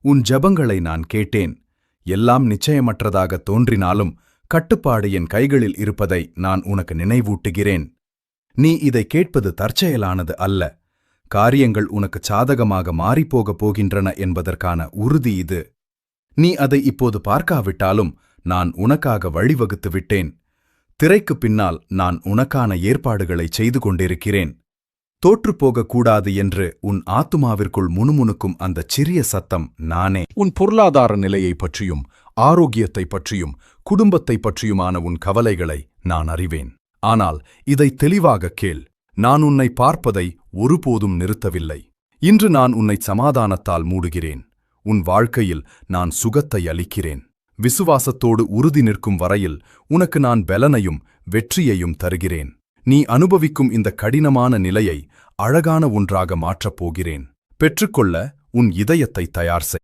உன் ஜெபங்களை நான் கேட்டேன். எல்லாம் நிச்சயமற்றதாக தோன்றினாலும் கட்டுப்பாடு என் கைகளில் இருப்பதை நான் உனக்கு நினைவூட்டுகிறேன். நீ இதை கேட்பது தற்செயலானது அல்ல. காரியங்கள் உனக்கு சாதகமாக மாறிப்போகப் போகின்றன என்பதற்கான உறுதி இது. நீ அதை இப்போது பார்க்காவிட்டாலும் நான் உனக்காக வழிவகுத்து விட்டேன். திரைக்குப் பின்னால் நான் உனக்கான ஏற்பாடுகளை செய்து கொண்டிருக்கிறேன். தோற்றுப்போகக்கூடாது என்று உன் ஆத்துமாவிற்குள் முணுமுணுக்கும் அந்தச் சிறிய சத்தம் நானே. உன் பொருளாதார நிலையைப் பற்றியும் ஆரோக்கியத்தைப் பற்றியும் குடும்பத்தைப் பற்றியுமான உன் கவலைகளை நான் அறிவேன். ஆனால் இதை தெளிவாகக் கேள். நான் உன்னை பார்ப்பதை ஒருபோதும் நிறுத்தவில்லை. இன்று நான் உன்னை சமாதானத்தால் மூடுகிறேன். உன் வாழ்க்கையில் நான் சுகத்தை அளிக்கிறேன். விசுவாசத்தோடு உறுதி நிற்கும் வரையில் உனக்கு நான் பெலனையும் வெற்றியையும் தருகிறேன். நீ அனுபவிக்கும் இந்த கடினமான நிலையை அழகான ஒன்றாக மாற்றப் போகிறேன். பெற்றுக்கொள்ள உன் இதயத்தை தயார் செய்.